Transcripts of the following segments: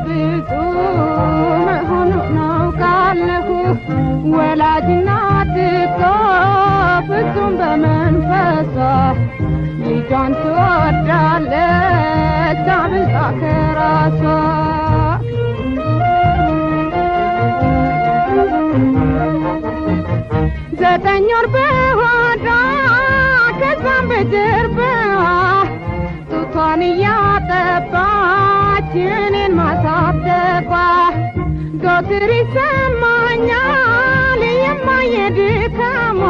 ብዙ መሆኑን አውቃለሁ ወላጅ እናት እኮ ፍጹም በመንፈሷ ልጇን ትወዳለች አብልጣ ከራሷ ዘጠኝ ወር በሆዷ ከዛም በጀርባዋ ጡቷን እያጠባች እኔን ማሳደጓ ዶትር ይሰማኛል የማየ ድካሟ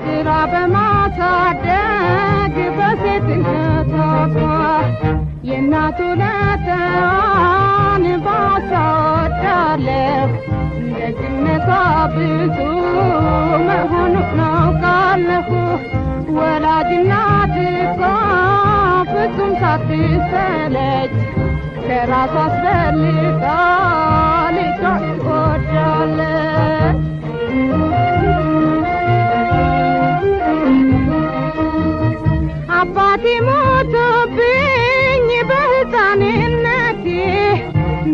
ስራ በማሳደግ በሴትነቷ የእናቱ ውለታዋን ባሳወዳለሁ ደግነቷ ብዙ መሆኑን አውቃለሁ ወላጅ እናት እኮ ፍጹም ሳትሰለች ከራሷ አስበልጣ ልጇን ትወዳለች አባቴ ሞቶብኝ በሕፃንነቴ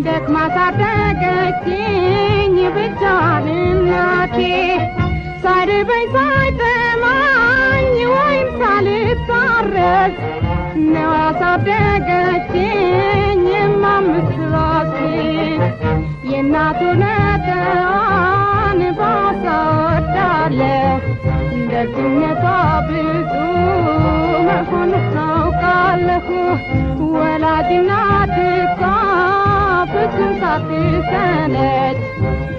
ደክማ ሳደገችኝ ብቻዋን እናቴ ሳይርበኝ ሳይጠማኝ ወይም ሳልታረስ ነው ያሳደገችኝ የማምስት ራሴን የእናት ውለታዋን ባሳወዳለሁ ደግነቷ ብዙ መሆኑን አውቃለሁ ወላጅ እናት እኮ ፍጹም ሳትሰለች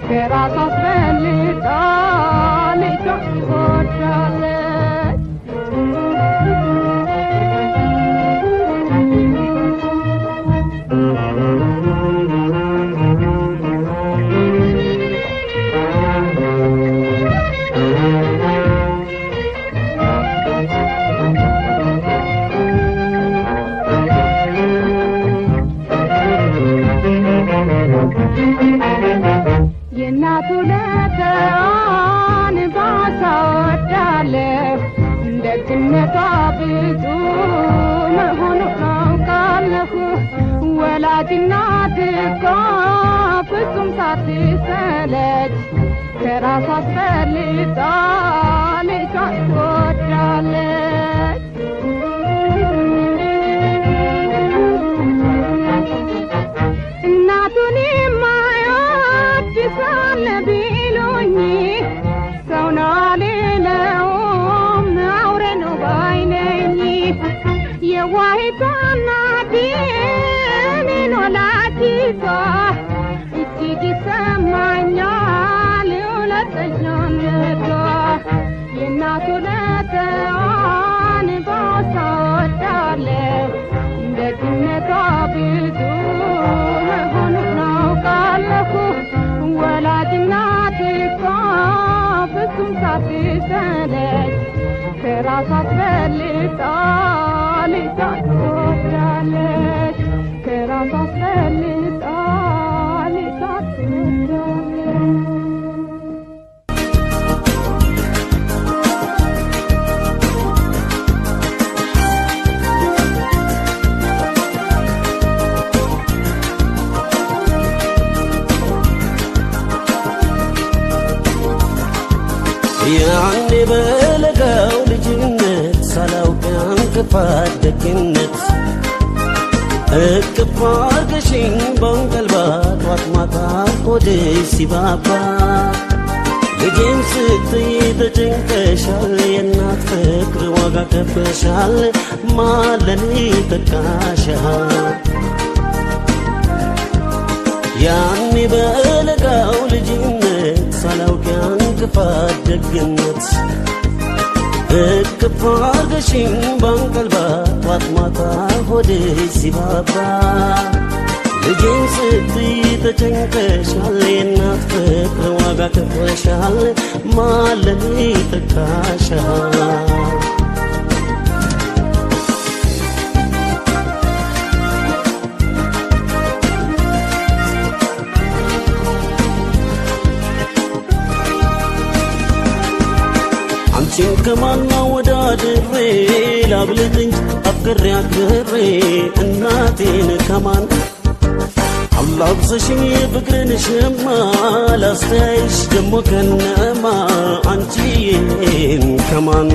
ከራሷ አስበልጣ ልጇን ትወዳለች የእናት ውለታዋን ባሳወዳለሁ ደግነቷ ብዙ መሆኑን አውቃለሁ ወላጅ እናት እኮ ፍጹም ሳትሰለች ከራሷ አስበልጣ ልጇን ትወዳለች እናቱን የማይወድ ሳለ ቢሉኝ ሰው ነው አልለውም አውሬ ነው ባይ ነኝ የዋሂቷ እናቴ እኔን ወላዲቷ እጅግ ይሰማኛል ውለተኛነቷ የእናት ውለታዋን ባሳወዳለሁ ደግነቷ ብዙ መሆኑን አውቃለሁ ወላጅ እናት እኮ ፍጹም ሳትሰለች ከራሷ አስበልጣ ልጇን ትወዳለች ከራሷ አስበልጣ ልጇን ትወዳለች ያኔ በለጋው ልጅነት ሳላውቅ እንቅፋት ደግነት እቅፍ አድርገሽኝ በእንቀልባ ጧት ማታ ሆድሽ ሲባባ ልጄን ስትይ ተጨንቀሻል የእናት ፍቅር ዋጋ ከፍለሻል ማን ለኔ ተካሻል ያኔ በለጋው ልጅነት ሳላውቅ እንቅፋት ደግነት እቅፍ አድርገሽኝ በእንቀልባ ጧት ማታ ሆድሽ ሲባባ ልጄን ስትይ ተጨንቀሻል የእናት ፍቅር ዋጋ ከፍለሻል ማን ለኔ ተካሻል አንቺን ከማና ወዳድሬ ላብልጥ እንጂ አፍቅሬ አክብሬ እናቴን ከማን አላብሰሽኝ ፍቅርን ሸማ ላስተያይሽ ደሞ ከነማ አንቺን ከማን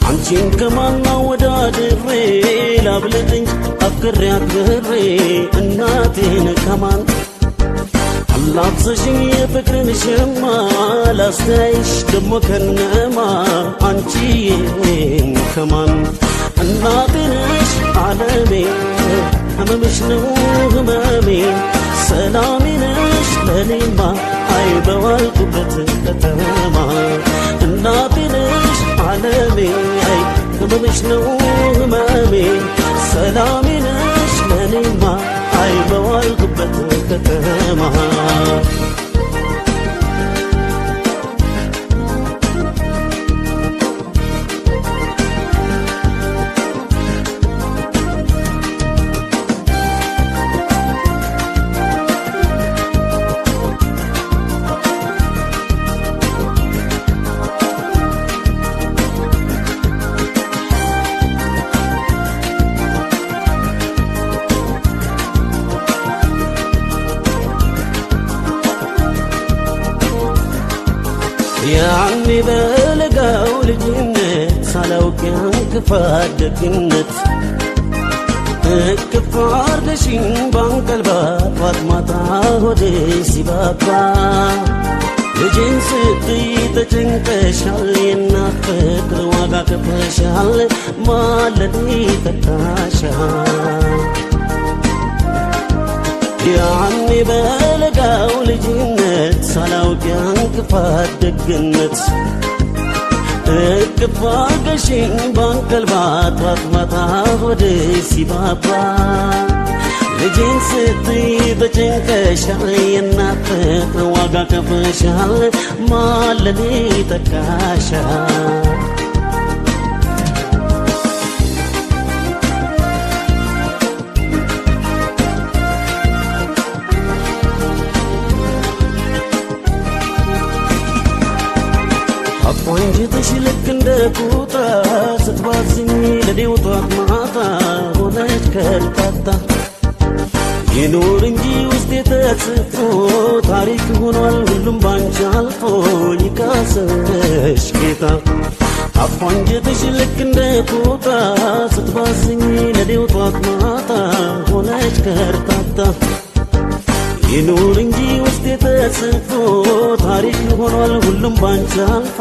አንቺን ከማና ወዳድሬ ላብለጥኝ አፍቅሬ አክብሬ እናቴን ከማን አላብሰሽኝ ፍቅርን ሸማ ላስተያይሽ ደሞ ከነማ አንቺን ከማን እናቴ ነሽ ዓለሜ ህመምሽ ነው ህመሜ ሰላሜ ነሽ ለኔማ አይ በዋልኩበት ከተማ እናቴ ነሽ ዓለሜ አይ ህመምሽ ነው ህመሜ ሰላሜ ነሽ ለኔማ አይ በዋልኩበት ከተማ ያኔ በለጋው ልጅነት ሳላውቅ ያን ክፋት ደግነት እቅፍ አርገሽኝ ባንቀልባ ጧት ማታ ሆዴ ሲባባ ልጄን ስትይ ተጨንቀሻል የእናት ፍቅር ዋጋ ከፍለሻል ማለኔ ተካሻል ያኔ በለጋው ልጅነት ሳላውቅ ያን ክፋት ደግነት እቅፍ አርገሽኝ ባንቀልባ ጧት ማታ ሆዴ ሲባባ ልጄን ስትይ ተጨንቀሻል የእናት ፍቅር ዋጋ ከፍለሻል ማለኔ ተካሻል አንጀትሽ ልክ እንደ ኩታ ስትባዝኝ ለኔው ጧት ማታ ሆነች ከርታታ ይኑር እንጂ ውስጤ ተጽፎ ታሪክ ሆኗል ሁሉም ባንቺ አልፎ ይካሰሽ ጌታ አንጀትሽ ልክ እንደ ኩታ ስትባዝኝ ለኔው ጧት ማታ ሆነች ከርታታ ይኑር እንጂ ውስጤ ተጽፎ ታሪክ ሆኗል ሁሉም ባንቺ አልፎ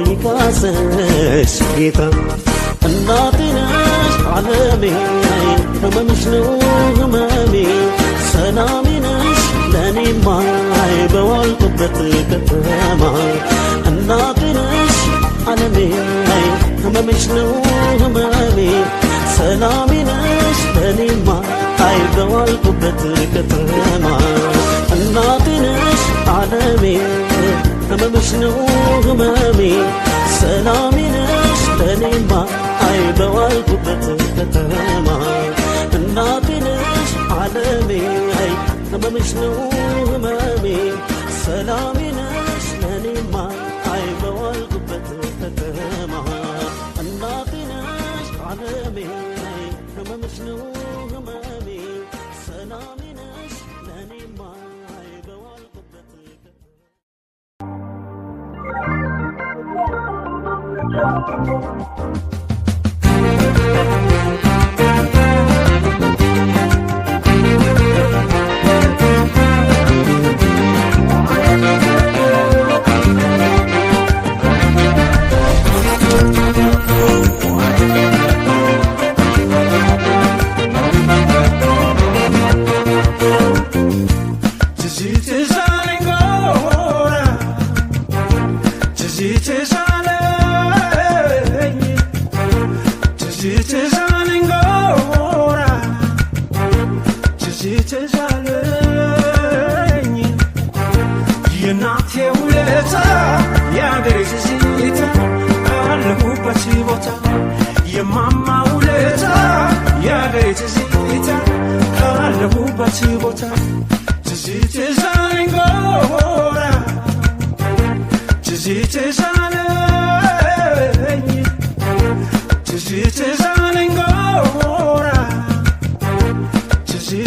ይካሰሽ ጌታ እናቴ ነሽ ዓለሜ ህመምሽ ነው ህመሜ ሰላሜ ነሽ ለኔማ አይ በዋልኩበት ከተማ እናቴ ነሽ ዓለሜ ህመምሽ ነው ህመሜ ሰላሜ ነሽ ለኔማ አይ በዋልኩበት ከተማ እናቴ ነሽ ዓለሜ ህመምሽ ነው ህመሜ ሰላሜ ነሽ ለኔማ አይ በዋልኩበት ከተማ እናቴ ነሽ ዓለሜ አይ ህመምሽ ነው ህመሜ ሰላሜ ነሽ ለኔማ አይ በዋልኩበት ከተማ እናቴ ነሽ ዓለሜ አይ ህመምሽ ነው ህመሜ ሰላሜ ነሽ ለኔማ አይ በዋልኩበት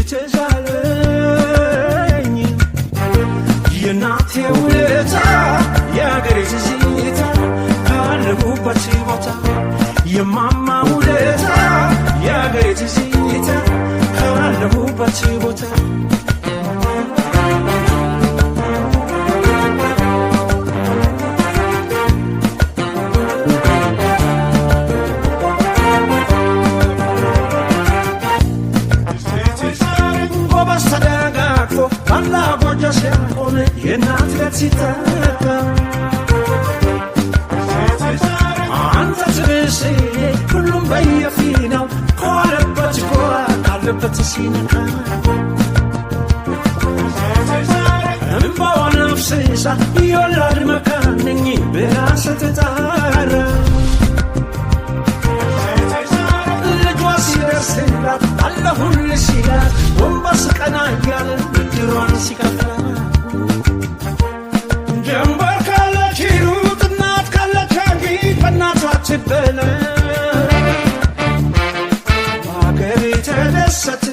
Just ያለሁበት ቦታ የእናት ለት ሲተካ አንተ ትብስ ሁሉም በየፊናው ከዋለበት ጎራ ካለበት ሲነካ እምባዋ ነፍስሳ የወላድ መካን ነኝ ብላ ስትጣራ ልጇ ሲደርስላት አለሁልሽ ሲላት ጎንበስ ቀና እያለ ብድሯን ሲከፍላት ጀንበር ካለች ሩጥ እናት ካለች አንዲት በእናቷ ትበለ በአገሬ ተደሰት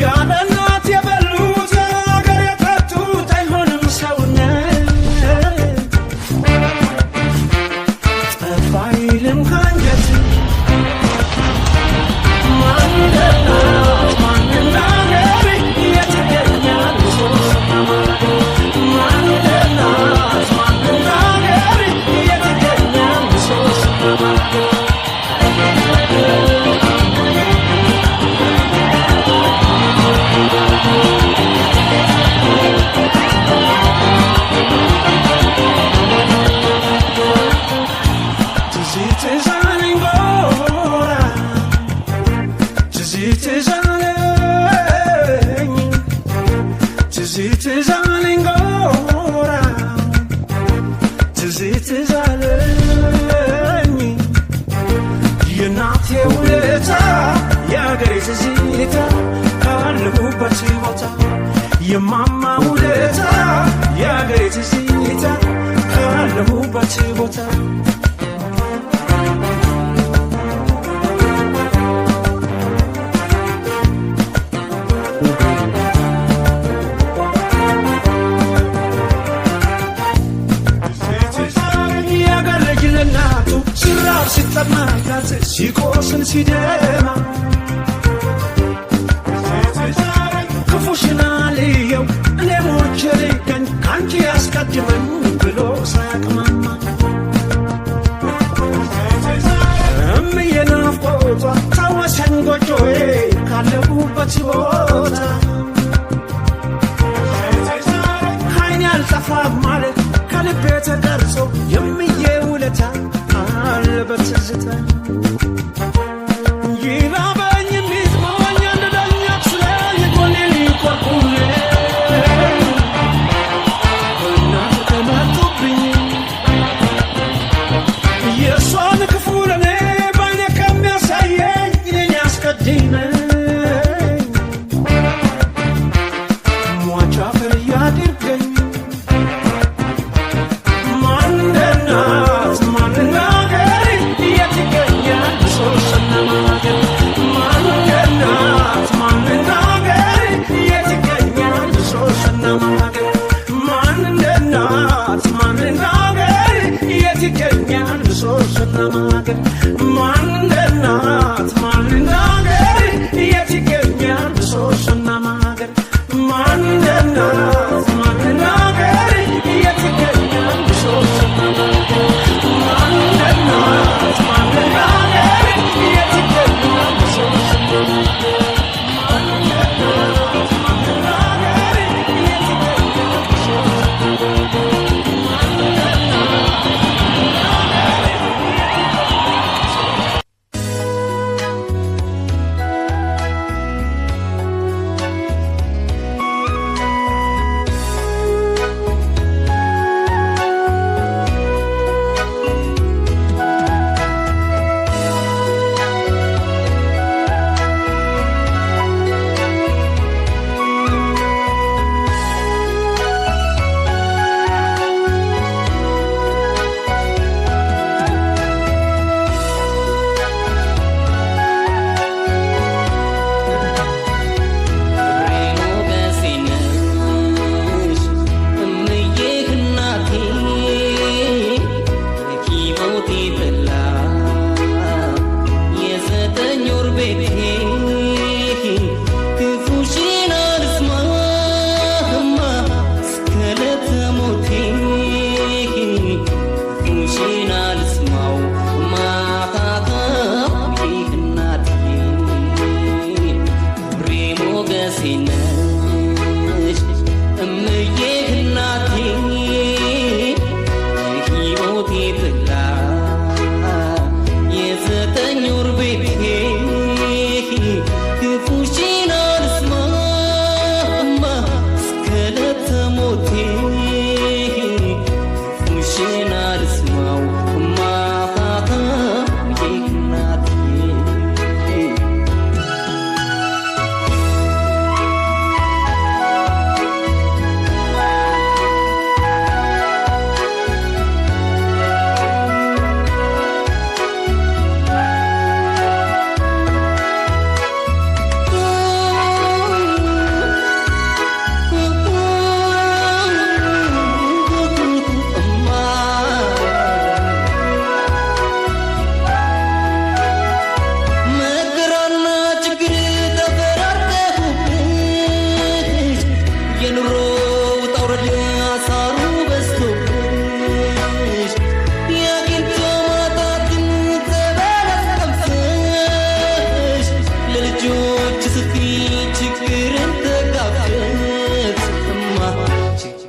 ያለ እናት የበሉት አገር የጠጡት አይሆንም ሰውነት ጠፋ አይልም ካንጀት ማን እንደናት ማን እንዳገሬ የትገኛል የእናቴ ውለታ የአገሬ ትዝታ ካለሁበት ቦታ የማማ ውለታ የአገሬ ትዝታ ካለሁበት ቦታ ሲጠማት ሲቆስል ሲደማ ክፉሽን አልየው እኔ ሞቼ ልገኝ ካንቺ ያስቀድመኝ ብሎ ሳያቅማማ እምዬ ናፍቆቷ ታወሰኝ ጎጆዬ ካለሁበት ቦታ ከዓይኔ አልጠፋም ማለት ከልቤ ተቀርጾ የምዬ ውለታ አለበት ትዝታ ይራበኝ የሚጥመኝ አንድ ዳኛ ስለኝ ጎኔ ሊቆርቁኝ እናት ከመጡብኝ የእሷን ክፉ ለኔ ባይኔ ከሚያሳየኝ እኔን ያስቀድመኝ ሟች አፈር ያድርገኝ ሞገሴ ነሽ እምዬ እናቴ የሕይወቴ ጥላ የዘጠኝ ወር ቤቴ ክፉሽን አልስማማ እስከ ዕለተ ሞቴ ክፉሽን አልስማው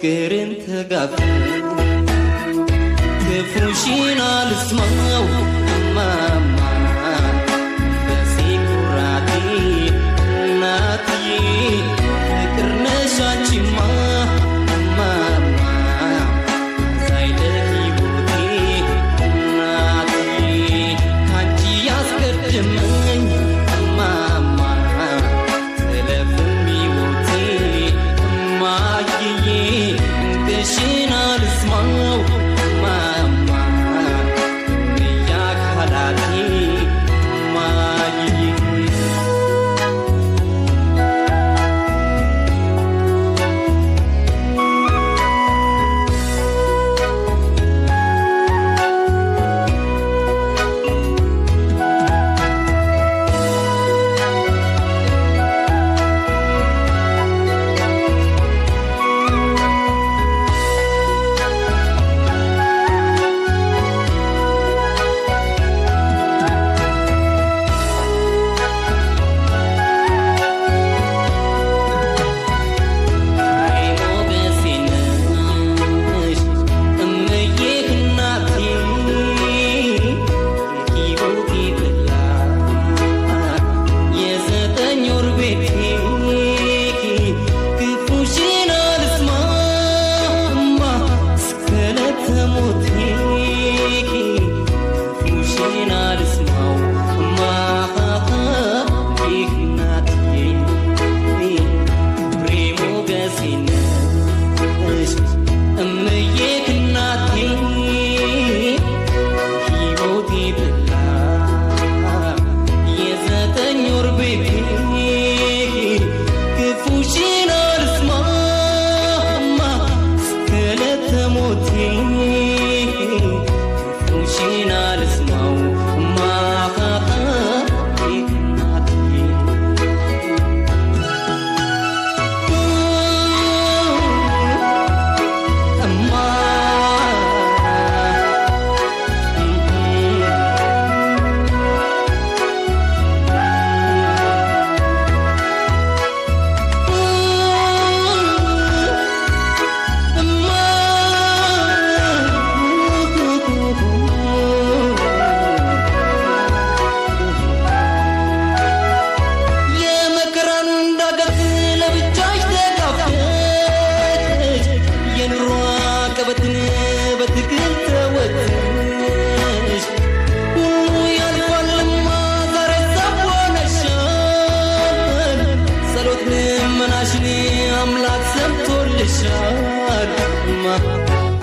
ችግርን ተጋፍተን ክፉሽን አልስማው እማማ በዚህ ኩራቴ እናትዬ ፍቅር ነሽ አንቺማ እማማ አዛኝ ለሕይወቴ እናትዬ ካንቺ ያስቀድመኝ እማማ ስለፍም ሕይወቴ እማዬ እንቅሽን አልስማው እማማ እያካላቴ እማዬ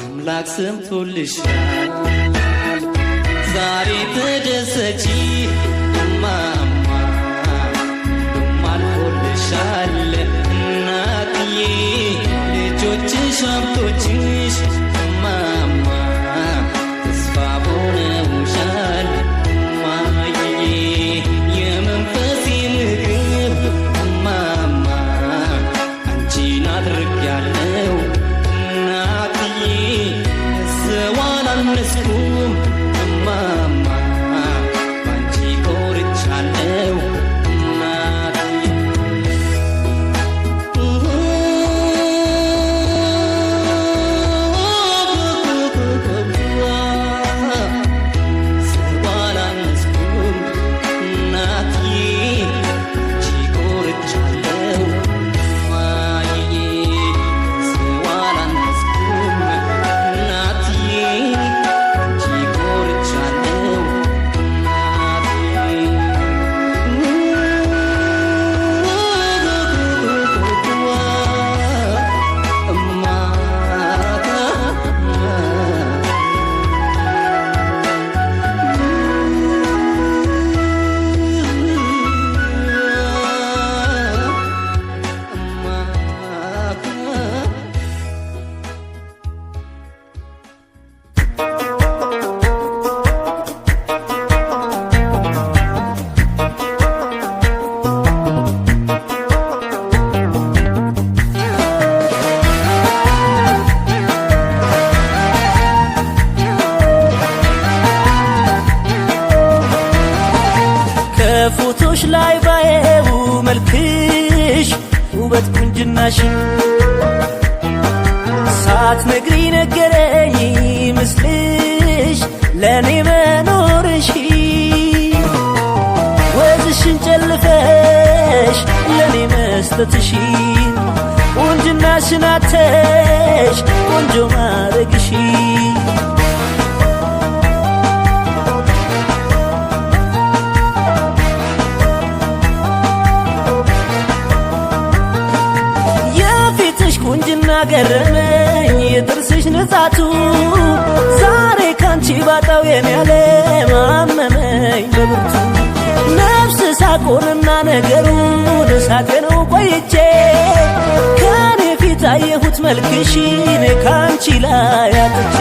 አምላክ ሰምቶልሻል ዛሬ ተደሰቺ እማማ ሁሉም አልፎልሻል እናትዬ ልጆችሽ ሀብቶችሽ እማማ ተስፋ ሆነውሻል እማዬ የመንፈሴ ምግብ እማማ አንቺን አድርጌያለሁ ሰዋን አልነስኩም እማማ ባንቺ ውበት ቁንጅናሽ ሳትነግሪ ነገረኝ ምስልሽ ለኔ መኖርሽ ወዝሽን ጨልፈሽ ለኔ መስጠትሽ ቁንጅናሽን አተሽ ቆንጆ ማረግሽ የፊትሽ ቁንጅና ገረመኝ የጥርስሽ ንጻቱ ዛሬ ካንቺ ባጣው የኔ ዓለም አመመኝ በብርቱ ነፍስ ሳቆንና ነገሩን ሳጤነው ቆይቼ ከኔ ፊት አየሁት መልክሽን ካንቺ ላይ አጥቼ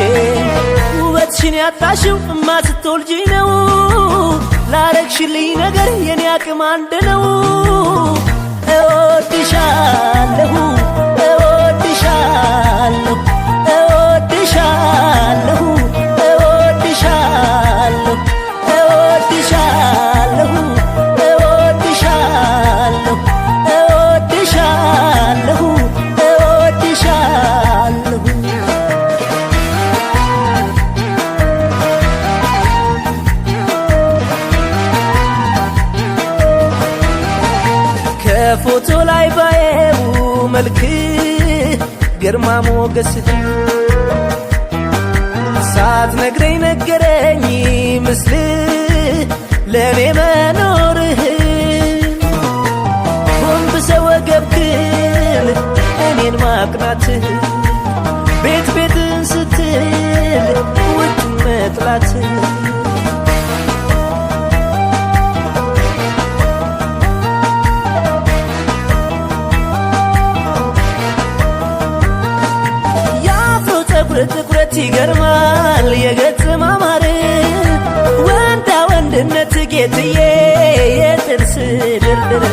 ውበትሽን ያጣሽው እማ ስትወልጂ ነው ላረግሽልኝ ነገር የኔ አቅም አንድ ነው እወድሻለሁ እወድሻለሁ እወድሻለሁ እወድሻለሁ እወድሻለሁ እወድሻለሁ እወድሻለሁ እወድሻለሁ ከፎቶ ላይ ባየው መልክ ግርማ ሞገስህ ሳትነግረኝ ነገረኝ ምስልህ ለኔ መኖርህ ጎንብሰህ ወገብክን እኔን ማቅናትህ ቤት ቤትን ስትል ውጭ መጥላትህ ትኩረት ይገርማል የገጽ ማማር ወንዳ ወንድነት ጌትዬ የጥርስ ድርድር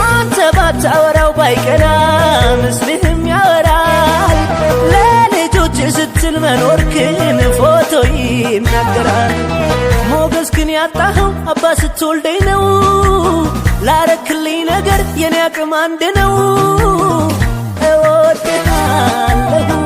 አንተ ባታወራው ባይቀና ምስልህም ያወራል ለልጆች ስትል መኖርክን ፎቶ ይናገራል ሞገስክን ያጣኸው አባ ስትወልደኝ ነው ላረክልኝ ነገር የኔ አቅም አንድ ነው እወድሃለሁ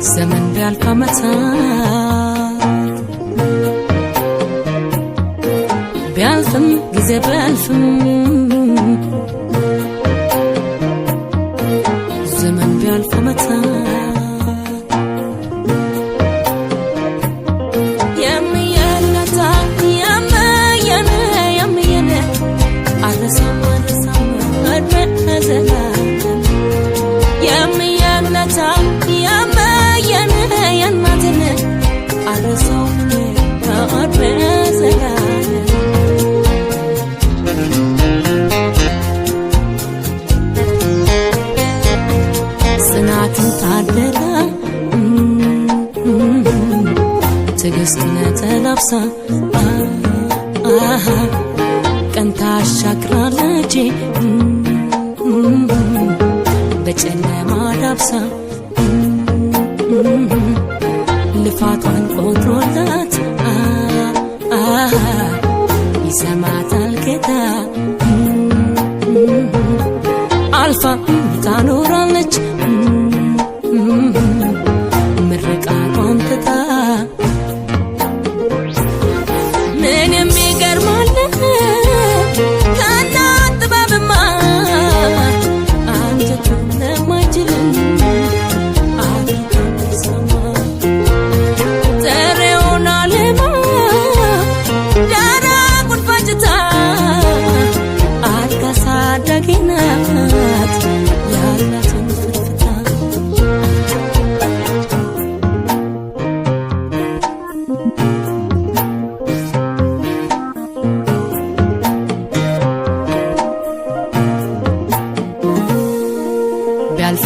ዘመን ቢያልፍ ዓመታት ቢያልፍም ጊዜ ቢያልፍም ዘመን ቢያልፍ ዓመታት የሚየነታ የሚየነ የሚየነ አረሳም አረሳም እድሜ ዘላለም የሚየነታ ጽናትን ታደላ ትዕግስትን ተላብሳ ቀን ታሻግራለች በጨለማ ዳብሳ ልፋቷን ቆጥሮላት ይሰማታል ጌታ አልፋ ታኖራለች ምርቃቷን ትታ ምን የሚገርማል ከእናት ጥበብማ አንጀቱን ለማይችልም Dagina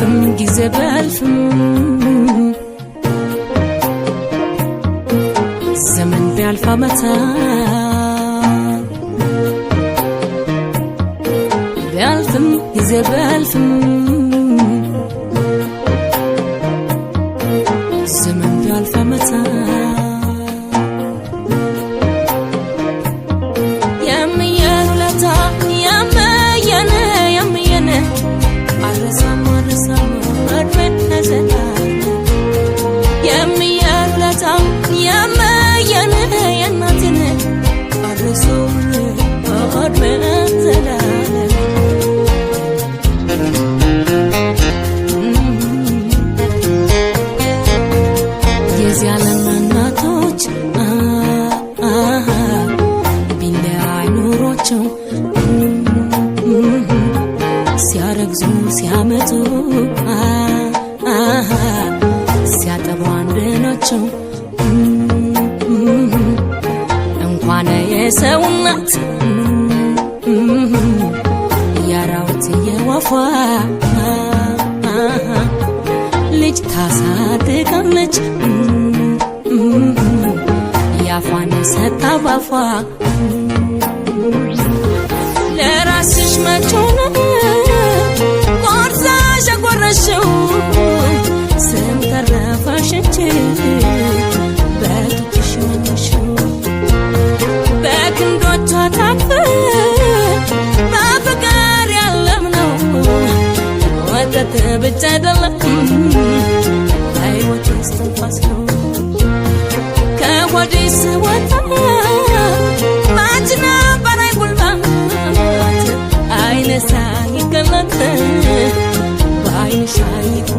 ቢያልፍም ጊዜ ቢያልፍም ዘመን ቢያልፍ ዓመታት ቢያልፍም ጊዜ ቢያልፍም ዘመን ቢያልፍ ዓመታት ሲያረግዙ ሲያመጡ ሲያጠቡ አንድ ናቸው እንኳን የሰው እናት ያራውት የወፏ ልጅ ታሳድጋለች ያፏን ሰጣ ባፏ ለራስሽ መቾነ ቆርሳሽ አቆረሽው ስም ተረፈሽ እንጂ በጡትሽ መለሽው በክንዶቿ ታቅፍ በፍቅር ያለምነው ወተት ብቻ አይደለም ሕይወት እስትንፋስ ነው ከሆድሽ ስወጣ ባንቺ ነበረኝ ጉልበት አይነ ሳይገለጥ በዓይንሽ አይጉ